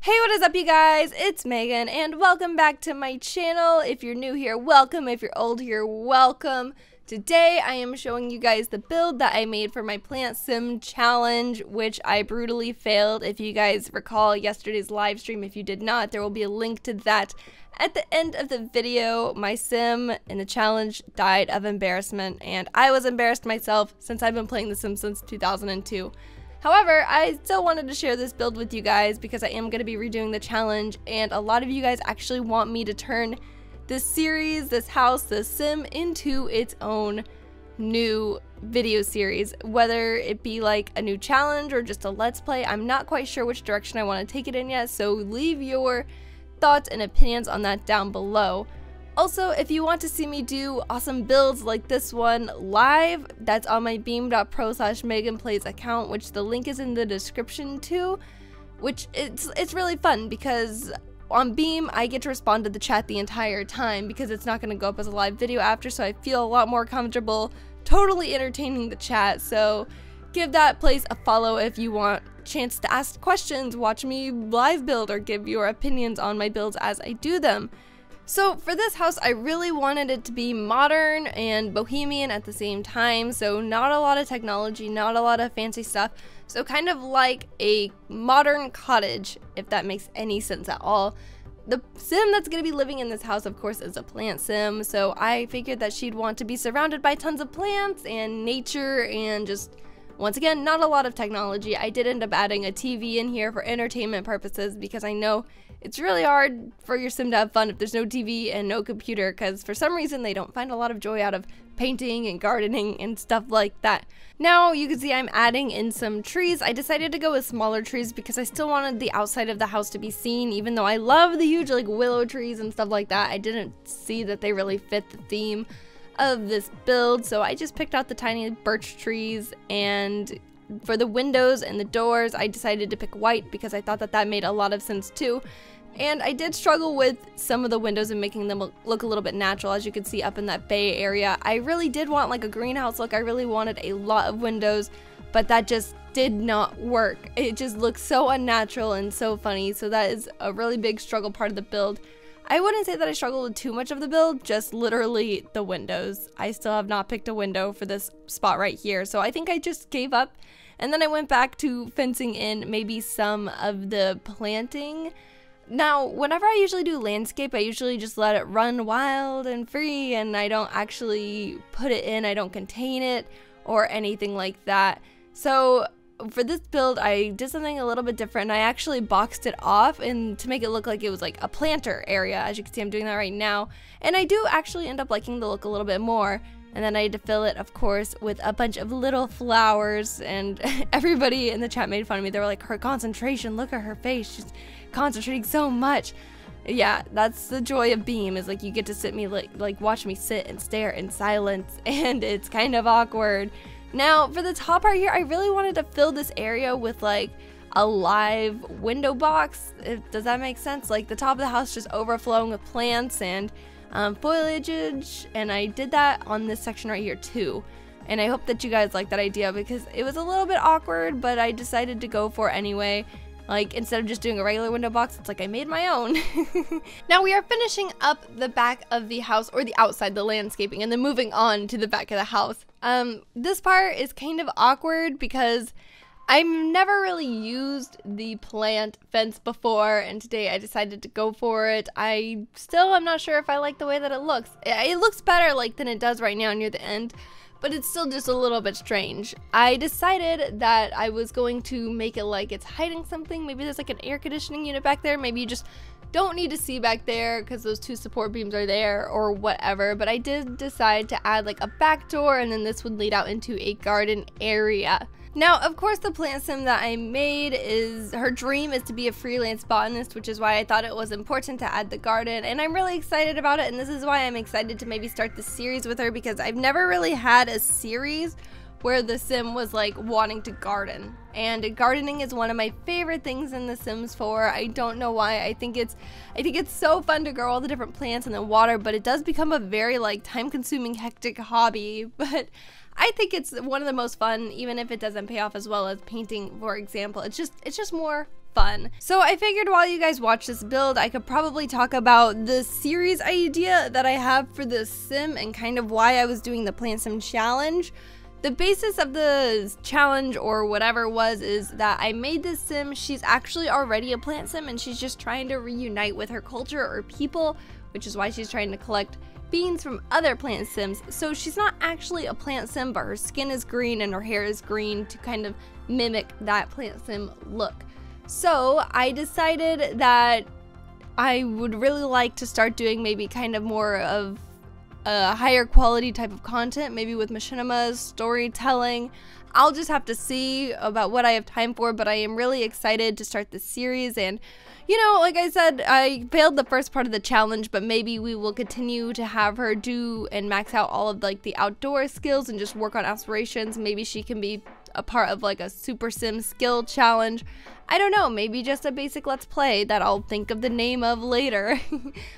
Hey, what is up, you guys? It's Megan, and welcome back to my channel. If you're new here, welcome. If you're old here, welcome. Today, I am showing you guys the build that I made for my PlantSim challenge, which I brutally failed. If you guys recall yesterday's live stream, if you did not, there will be a link to that at the end of the video. My sim in the challenge died of embarrassment, and I was embarrassed myself since I've been playing The Sims since 2002. However, I still wanted to share this build with you guys because I am going to be redoing the challenge, and a lot of you guys actually want me to turn this series, this house, this sim, into its own new video series. Whether it be like a new challenge or just a let's play, I'm not quite sure which direction I want to take it in yet, so leave your thoughts and opinions on that down below. Also, if you want to see me do awesome builds like this one live, that's on my beam.pro/Meganplays account, which the link is in the description too, which it's really fun because on Beam, I get to respond to the chat the entire time because it's not going to go up as a live video after, so I feel a lot more comfortable totally entertaining the chat. So give that place a follow if you want a chance to ask questions, watch me live build, or give your opinions on my builds as I do them. So for this house, I really wanted it to be modern and bohemian at the same time, so not a lot of technology, not a lot of fancy stuff, so kind of like a modern cottage, if that makes any sense at all. The sim that's going to be living in this house, of course, is a plant sim, so I figured that she'd want to be surrounded by tons of plants and nature and just, once again, not a lot of technology. I did end up adding a TV in here for entertainment purposes because I know it's really hard for your sim to have fun if there's no TV and no computer, because for some reason they don't find a lot of joy out of painting and gardening and stuff like that. Now you can see I'm adding in some trees. I decided to go with smaller trees because I still wanted the outside of the house to be seen, even though I love the huge like willow trees and stuff like that. I didn't see that they really fit the theme of this build, so I just picked out the tiny birch trees, and for the windows and the doors I decided to pick white because I thought that that made a lot of sense too. And I did struggle with some of the windows and making them look a little bit natural, as you can see up in that bay area. I really did want like a greenhouse look. I really wanted a lot of windows, but that just did not work. It just looks so unnatural and so funny, so that is a really big struggle part of the build. I wouldn't say that I struggled with too much of the build, just literally the windows. I still have not picked a window for this spot right here, so I think I just gave up. And then I went back to fencing in maybe some of the planting. Now, whenever I usually do landscape, I usually just let it run wild and free, and I don't actually put it in, I don't contain it, or anything like that. So for this build, I did something a little bit different. I actually boxed it off and to make it look like it was like a planter area. As you can see, I'm doing that right now. And I do actually end up liking the look a little bit more. And then I had to fill it, of course, with a bunch of little flowers, and everybody in the chat made fun of me. They were like, her concentration, look at her face, she's concentrating so much. Yeah, that's the joy of Beam, is like you get to sit me like watch me sit and stare in silence, and it's kind of awkward. Now for the top part here, I really wanted to fill this area with like a live window box. Does that make sense? Like the top of the house just overflowing with plants and foliage, and I did that on this section right here too. And I hope that you guys like that idea because it was a little bit awkward, but I decided to go for it anyway. Like, instead of just doing a regular window box, it's like I made my own. Now we are finishing up the back of the house, or the outside, the landscaping, and then moving on to the back of the house. This part is kind of awkward because I've never really used the plant fence before, and today I decided to go for it. I'm not sure if I like the way that it looks. It looks better like than it does right now near the end, but it's still just a little bit strange. I decided that I was going to make it like it's hiding something. Maybe there's like an air conditioning unit back there. Maybe you just don't need to see back there because those two support beams are there or whatever. But I did decide to add like a back door, and then this would lead out into a garden area. Now, of course, the plant sim that I made her dream is to be a freelance botanist, which is why I thought it was important to add the garden, and I'm really excited about it, and this is why I'm excited to maybe start the series with her, because I've never really had a series where the sim was like wanting to garden, and gardening is one of my favorite things in The Sims 4. I don't know why. I think it's so fun to grow all the different plants and then water, but it does become a very like time-consuming, hectic hobby. But I think it's one of the most fun, even if it doesn't pay off as well as painting, for example. It's just more fun. So I figured while you guys watch this build, I could probably talk about the series idea that I have for this sim and kind of why I was doing the PlantSim challenge. The basis of the challenge or whatever is that I made this sim. She's actually already a PlantSim and she's just trying to reunite with her culture or people, which is why she's trying to collect beans from other PlantSims. So she's not actually a PlantSim, but her skin is green and her hair is green to kind of mimic that PlantSim look. So I decided that I would really like to start doing maybe kind of more of a higher quality type of content, maybe with machinimas, storytelling. I'll just have to see about what I have time for, but I am really excited to start this series. And you know, like I said, I failed the first part of the challenge, but maybe we will continue to have her do and max out all of like the outdoor skills and just work on aspirations. Maybe she can be a part of like a super sim skill challenge. I don't know, maybe just a basic let's play that I'll think of the name of later.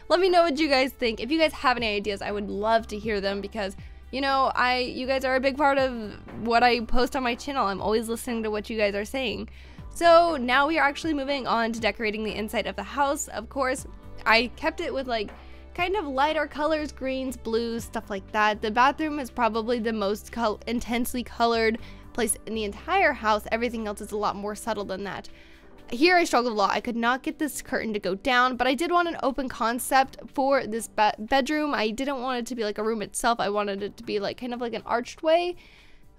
Let me know what you guys think. If you guys have any ideas, I would love to hear them because you know, you guys are a big part of what I post on my channel. I'm always listening to what you guys are saying. So now we are actually moving on to decorating the inside of the house. Of course, I kept it with like kind of lighter colors, greens, blues, stuff like that. The bathroom is probably the most intensely colored place in the entire house. Everything else is a lot more subtle than that. Here I struggled a lot. I could not get this curtain to go down, but I did want an open concept for this bedroom. I didn't want it to be like a room itself. I wanted it to be like kind of like an arched way.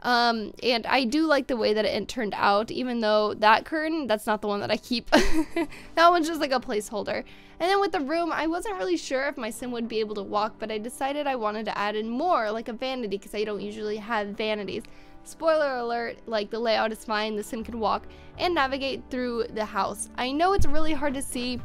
And I do like the way that it turned out, even though that curtain, that's not the one that I keep. That one's just like a placeholder. And then with the room, I wasn't really sure if my sim would be able to walk, but I decided I wanted to add in more, like a vanity, because I don't usually have vanities. Spoiler alert, like the layout is fine, the sim can walk and navigate through the house. I know it's really hard to see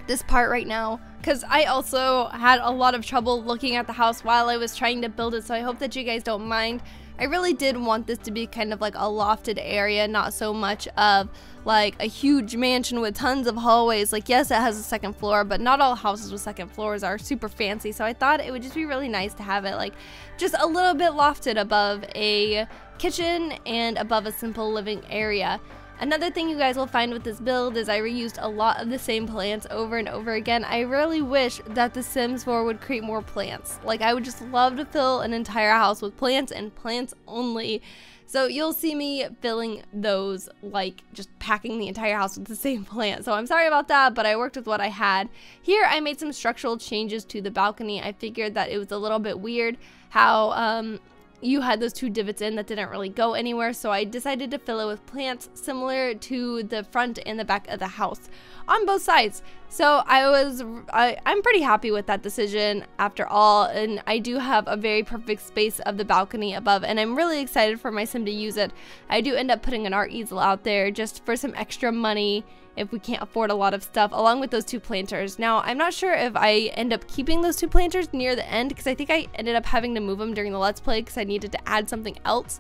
this part right now because I also had a lot of trouble looking at the house while I was trying to build it, so I hope that you guys don't mind. I really did want this to be kind of like a lofted area, not so much of like a huge mansion with tons of hallways. Like, yes, it has a second floor, but not all houses with second floors are super fancy. So I thought it would just be really nice to have it like just a little bit lofted above a kitchen and above a simple living area. Another thing you guys will find with this build is I reused a lot of the same plants over and over again. I really wish that the Sims 4 would create more plants. Like, I would just love to fill an entire house with plants and plants only. So you'll see me filling those, like just packing the entire house with the same plant. So I'm sorry about that, but I worked with what I had. Here I made some structural changes to the balcony. I figured that it was a little bit weird how you had those two divots in that didn't really go anywhere, so I decided to fill it with plants similar to the front and the back of the house on both sides. So I'm pretty happy with that decision after all, and I do have a very perfect space of the balcony above, and I'm really excited for my sim to use it. I do end up putting an art easel out there just for some extra money if we can't afford a lot of stuff, along with those two planters. Now, I'm not sure if I end up keeping those two planters near the end, because I think I ended up having to move them during the Let's Play because I needed to add something else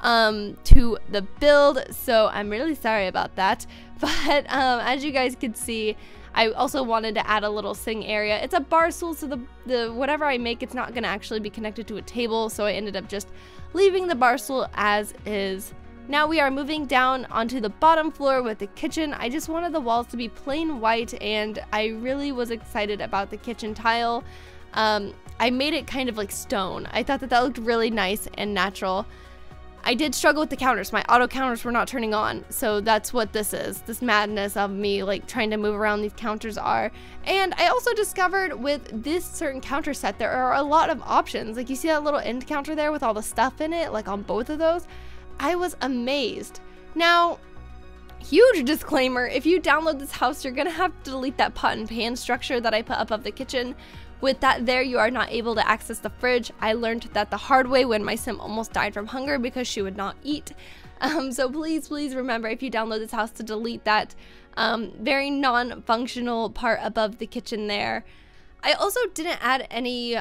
to the build, so I'm really sorry about that. But as you guys can see, I also wanted to add a little sitting area. It's a bar stool, so the whatever I make, it's not going to actually be connected to a table, so I ended up just leaving the bar stool as is. Now we are moving down onto the bottom floor with the kitchen. I just wanted the walls to be plain white, and I really was excited about the kitchen tile. I made it kind of like stone. I thought that that looked really nice and natural. I did struggle with the counters. My auto counters were not turning on, so that's what this is. This madness of me like trying to move around these counters are. And I also discovered with this certain counter set, there are a lot of options. Like, you see that little end counter there with all the stuff in it, like on both of those? I was amazed. Now, huge disclaimer, if you download this house, you're gonna have to delete that pot and pan structure that I put above the kitchen. With that there, you are not able to access the fridge. I learned that the hard way when my sim almost died from hunger because she would not eat. So please remember, if you download this house, to delete that very non-functional part above the kitchen there. I also didn't add any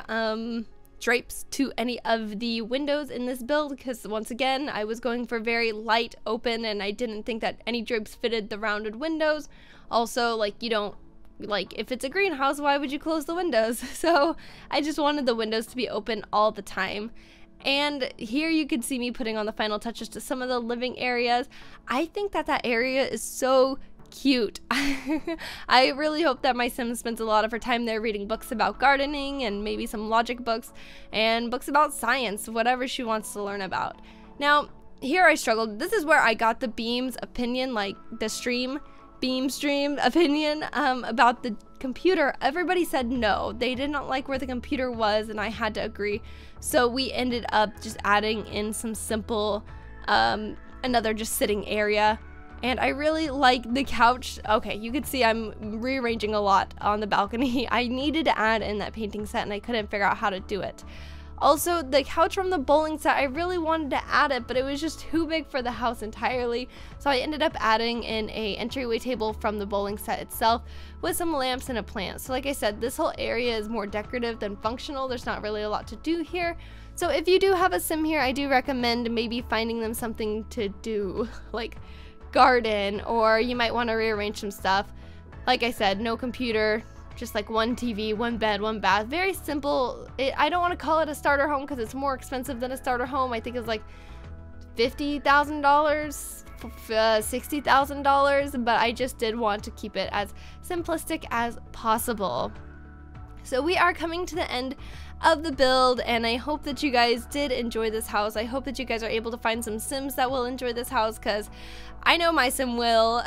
drapes to any of the windows in this build because, once again, I was going for very light open and I didn't think that any drapes fitted the rounded windows. Also, like, you don't, like, if it's a greenhouse, why would you close the windows? So I just wanted the windows to be open all the time. And here you can see me putting on the final touches to some of the living areas. I think that that area is so cute. I really hope that my sim spends a lot of her time there reading books about gardening and maybe some logic books and books about science, whatever she wants to learn about. Now, here I struggled. This is where I got the Beam's opinion, like the Beam stream opinion about the computer. Everybody said no. They did not like where the computer was, and I had to agree. So we ended up just adding in some simple, another just sitting area. And I really like the couch. Okay, you can see I'm rearranging a lot on the balcony. I needed to add in that painting set and I couldn't figure out how to do it. Also, the couch from the bowling set, I really wanted to add it, but it was just too big for the house entirely. So I ended up adding in a entryway table from the bowling set itself with some lamps and a plant. So like I said, this whole area is more decorative than functional. There's not really a lot to do here. So if you do have a sim here, I do recommend maybe finding them something to do, like garden, or you might want to rearrange some stuff. Like I said, no computer, just like one TV, one bed, one bath. Very simple. I don't want to call it a starter home because it's more expensive than a starter home. I think it's like $50,000, $60,000, but I just did want to keep it as simplistic as possible. So we are coming to the end of the build, and I hope that you guys did enjoy this house. I hope that you guys are able to find some sims that will enjoy this house, because I know my sim will.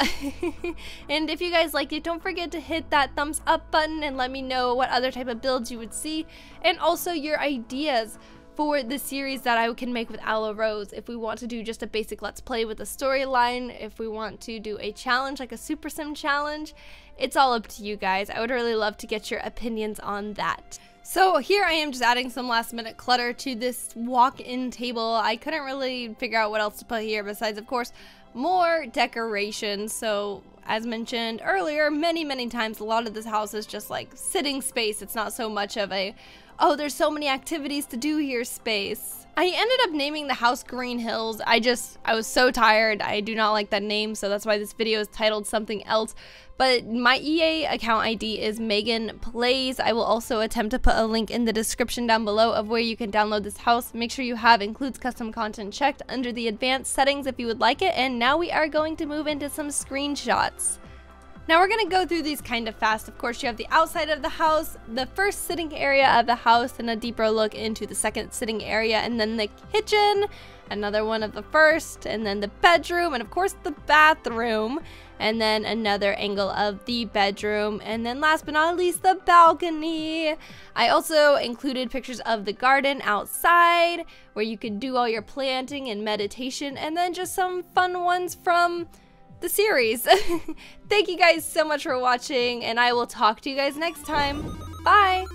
And if you guys liked it, don't forget to hit that thumbs up button and let me know what other type of builds you would see, and also your ideas for the series that I can make with Aloe Rose. If we want to do just a basic let's play with a storyline, if we want to do a challenge like a super sim challenge, it's all up to you guys. I would really love to get your opinions on that. So here I am just adding some last minute clutter to this walk-in table. I couldn't really figure out what else to put here besides, of course, more decorations. So as mentioned earlier, many times, a lot of this house is just like sitting space. It's not so much of a, oh, there's so many activities to do here space. I ended up naming the house Green Hills. I was so tired. I do not like that name, so that's why this video is titled something else. But my EA account ID is Meganplays. I will also attempt to put a link in the description down below of where you can download this house. Make sure you have includes custom content checked under the advanced settings if you would like it. And now we are going to move into some screenshots. Now we're going to go through these kind of fast. Of course, you have the outside of the house, the first sitting area of the house, and a deeper look into the second sitting area, and then the kitchen, another one of the first, and then the bedroom, and of course the bathroom, and then another angle of the bedroom, and then last but not least, the balcony. I also included pictures of the garden outside, where you could do all your planting and meditation, and then just some fun ones from the series. Thank you guys so much for watching, and I will talk to you guys next time. Bye!